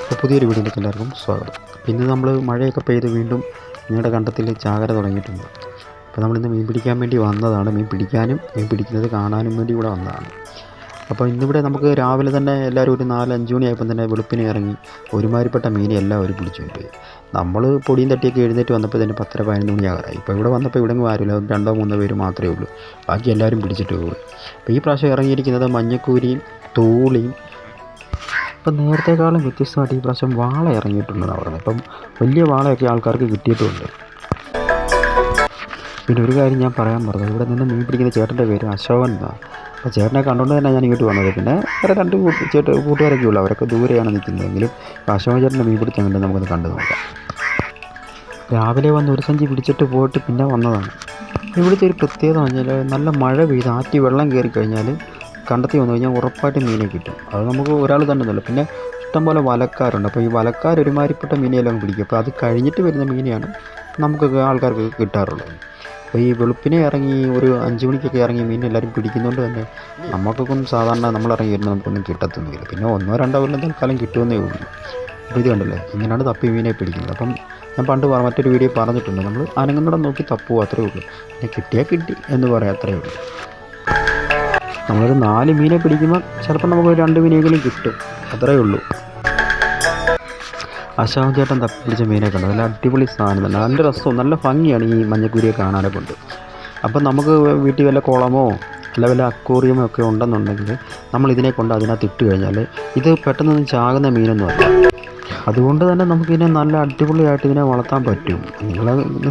അപ്പോൾ പുതിയൊരു വീഡിയോയിലേക്ക് എല്ലാവർക്കും സ്വാഗതം. പിന്നെ നമ്മൾ മഴയൊക്കെ പെയ്ത് വീണ്ടും ഞങ്ങളുടെ കണ്ടത്തിൽ ചാകര തുടങ്ങിയിട്ടുണ്ട്. അപ്പോൾ നമ്മളിന്ന് മീൻ പിടിക്കാൻ വേണ്ടി വന്നതാണ്. മീൻ പിടിക്കാനും മീൻ പിടിക്കുന്നത് കാണാനും വേണ്ടി ഇവിടെ വന്നതാണ്. അപ്പോൾ ഇന്നിവിടെ നമുക്ക് രാവിലെ തന്നെ എല്ലാവരും ഒരു 4-5 മണിയായപ്പോൾ തന്നെ വെളുപ്പിനെ ഇറങ്ങി ഒരുമാതിരിപ്പെട്ട മീനെ എല്ലാവരും പിടിച്ചു കൊണ്ടുപോയി. നമ്മൾ പൊടിയും തട്ടിയൊക്കെ എഴുന്നേറ്റ് വന്നപ്പോൾ തന്നെ 10-11 മണിയാകാറായി. ഇപ്പോൾ ഇവിടെ വന്നപ്പോൾ ഇവിടെ ആരുമില്ല, 2-3 പേര് മാത്രമേ ഉള്ളൂ. ബാക്കി എല്ലാവരും പിടിച്ചിട്ട് പോകും. അപ്പോൾ ഈ പ്രാവശ്യം ഇറങ്ങിയിരിക്കുന്നത് മഞ്ഞക്കൂരിയും തൂളിയും. ഇപ്പം നേരത്തെക്കാളും വ്യത്യസ്തമായിട്ട് ഈ പ്രാവശ്യം വാള ഇറങ്ങിയിട്ടുണ്ടെന്നാണ് പറഞ്ഞത്. ഇപ്പം വലിയ വാളയൊക്കെ ആൾക്കാർക്ക് കിട്ടിയിട്ടുമുണ്ട്. പിന്നെ ഒരു കാര്യം ഞാൻ പറയാൻ പറഞ്ഞത്, ഇവിടെ നിന്ന് മീൻ പിടിക്കുന്ന ചേട്ടൻ്റെ പേര് അശോകൻ എന്നാണ്. അപ്പോൾ ചേട്ടനെ കണ്ടുകൊണ്ട് തന്നെ ഞാൻ ഇങ്ങോട്ട് വന്നത്. പിന്നെ വേറെ 2 കൂട്ടുകാരൊക്കെ ഉള്ളൂ, അവരൊക്കെ ദൂരെയാണ് നിൽക്കുന്നതെങ്കിലും അശോകൻ ചേട്ടൻ്റെ മീൻ പിടിക്കാൻ വേണ്ടി നമുക്കൊന്ന് കണ്ടു നോക്കാം. രാവിലെ വന്ന് ഒരു സഞ്ചി പിടിച്ചിട്ട് പോയിട്ട് പിന്നെ വന്നതാണ്. ഇവിടുത്തെ ഒരു പ്രത്യേകത പറഞ്ഞാൽ നല്ല മഴ പെയ്ത് ആറ്റി വെള്ളം കയറി കഴിഞ്ഞാൽ കണ്ടെത്തി വന്നു കഴിഞ്ഞാൽ ഉറപ്പായിട്ട് മീനെ കിട്ടും. അത് നമുക്ക് ഒരാൾ തന്നെയല്ല, പിന്നെ ഇഷ്ടംപോലെ വലക്കാരുണ്ട്. അപ്പോൾ ഈ വലക്കാർ ഒരുമാതിരിപ്പെട്ട മീനെല്ലാം പിടിക്കും. അപ്പോൾ അത് കഴിഞ്ഞിട്ട് വരുന്ന മീനെയാണ് നമുക്ക് ആൾക്കാർക്ക് കിട്ടാറുള്ളത്. അപ്പോൾ ഈ വെളുപ്പിനെ ഇറങ്ങി ഒരു 5 മണിക്കൊക്കെ ഇറങ്ങി മീൻ എല്ലാവരും പിടിക്കുന്നതുകൊണ്ട് തന്നെ നമുക്കൊന്നും സാധാരണ നമ്മൾ ഇറങ്ങി വരുമ്പോൾ നമുക്കൊന്നും കിട്ടത്തൊന്നുമില്ല. പിന്നെ 1-2 കൊല്ലം തൽക്കാലം കിട്ടുമെന്നേ ഉള്ളൂ. അപ്പോൾ ഇത് കണ്ടല്ലേ, ഇങ്ങനെയാണ് തപ്പി മീനെ പിടിക്കുന്നത്. അപ്പം ഞാൻ പണ്ട് മറ്റൊരു വീഡിയോ പറഞ്ഞിട്ടുണ്ട്, നമ്മൾ അനങ്ങുന്നിടം നോക്കി തപ്പുക, അത്രയേ ഉള്ളൂ. പിന്നെ കിട്ടിയാൽ കിട്ടി എന്ന് പറയാം, അത്രയേ ഉള്ളൂ. നമ്മളൊരു 4 മീനെ പിടിക്കുമ്പോൾ ചിലപ്പോൾ നമുക്ക് 2 മീനെങ്കിലും കിട്ടും, അത്രയേ ഉള്ളൂ. അശോകൻ ചേട്ടൻ തപ്പി പിടിച്ച മീനൊക്കെ ഉണ്ട്, നല്ല അടിപൊളി സാധനം തന്നെ, നല്ല രസവും നല്ല ഭംഗിയാണ് ഈ മഞ്ഞക്കുരിയെ കാണാനെ കൊണ്ട്. അപ്പം നമുക്ക് വീട്ടിൽ വല്ല കുളമോ വല്ല അക്വേറിയമോ ഒക്കെ ഉണ്ടെന്നുണ്ടെങ്കിൽ നമ്മൾ ഇതിനെ കൊണ്ട് അതിനകത്ത് ഇട്ട് കഴിഞ്ഞാൽ ഇത് പെട്ടെന്നൊന്നും ചാകുന്ന മീനൊന്നുമല്ല. അതുകൊണ്ട് തന്നെ നമുക്കിതിനെ നല്ല അടിപൊളിയായിട്ട് ഇതിനെ വളർത്താൻ പറ്റും. നിങ്ങൾ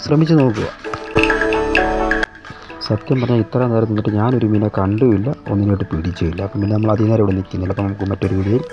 ശ്രമിച്ച് നോക്കുക. സത്യം പറഞ്ഞാൽ ഇത്ര നേരം നിന്നിട്ട് ഞാനൊരു മീനെ കണ്ടുമില്ല, ഒന്നിനോട്ട് പിടിച്ചുമില്ല. അപ്പം പിന്നെ നമ്മൾ അതിനേരം ഇവിടെ നിൽക്കുന്നില്ല. അപ്പം നമുക്ക് മറ്റൊരു വീഡിയോയിൽ